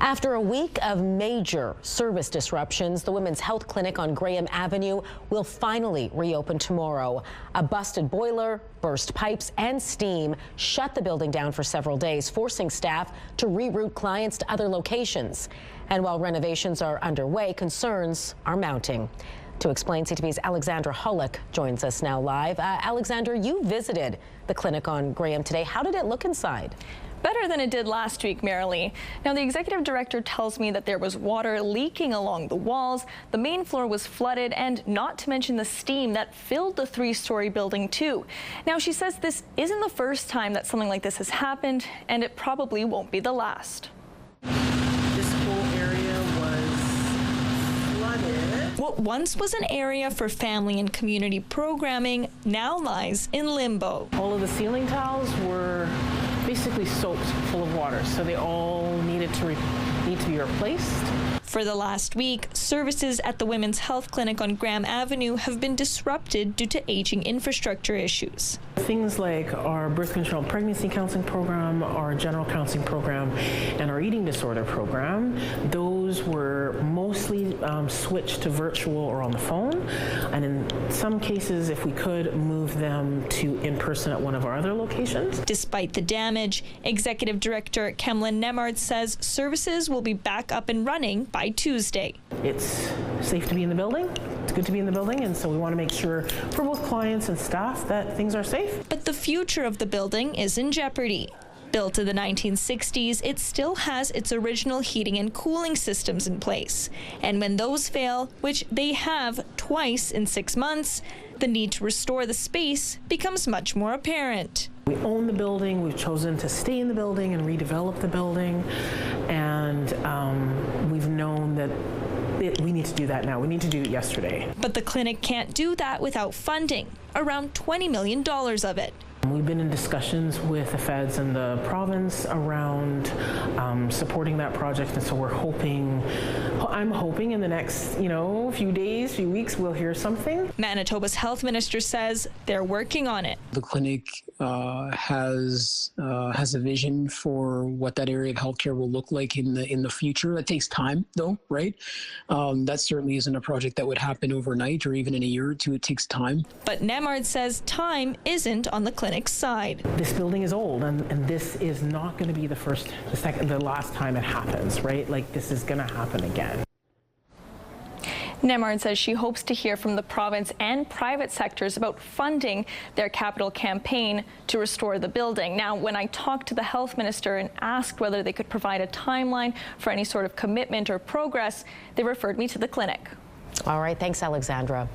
After a week of major service disruptions, the Women's Health Clinic on Graham Avenue will finally reopen tomorrow. A busted boiler, burst pipes and steam shut the building down for several days, forcing staff to reroute clients to other locations. And while renovations are underway, concerns are mounting. To explain, CTV's Alexandra Holyk joins us now live. Alexandra, you visited the clinic on Graham today. How did it look inside? Better than it did last week, Marilee. Now, the executive director tells me that there was water leaking along the walls, the main floor was flooded, and not to mention the steam that filled the three-story building too. Now, she says this isn't the first time that something like this has happened, and it probably won't be the last. This whole area was flooded. What once was an area for family and community programming now lies in limbo. All of the ceiling tiles were basically soaked full of water, so they all need to be replaced. For the last week, services at the Women's Health Clinic on Graham Avenue have been disrupted due to aging infrastructure issues. Things like our birth control and pregnancy counseling program, our general counseling program, and our eating disorder program, those were mostly switched to virtual or on the phone, and in some cases, if we could, move them to in person at one of our other locations. Despite the damage, Executive Director Kemlyn Nemard says services will be back up and running by Tuesday. It's safe to be in the building. It's good to be in the building, and so we want to make sure for both clients and staff that things are safe. But the future of the building is in jeopardy. Built in the 1960s, it still has its original heating and cooling systems in place. And when those fail, which they have twice in 6 months, the need to restore the space becomes much more apparent. We own the building, we've chosen to stay in the building and redevelop the building, and we've known that we need to do that now. We need to do it yesterday. But the clinic can't do that without funding, around $20 million of it. We've been in discussions with the feds and the province around supporting that project, and so I'm hoping in the next, few days, few weeks, we'll hear something. Manitoba's health minister says they're working on it. The clinic has a vision for what that area of healthcare will look like in the future. It takes time, though, right? That certainly isn't a project that would happen overnight or even in a year or two. It takes time. But Nemard says time isn't on the clinic's side. This building is old, and this is not going to be the last time it happens, right? Like, this is going to happen again. Nemard says she hopes to hear from the province and private sectors about funding their capital campaign to restore the building. Now, when I talked to the health minister and asked whether they could provide a timeline for any sort of commitment or progress, they referred me to the clinic. All right, thanks, Alexandra.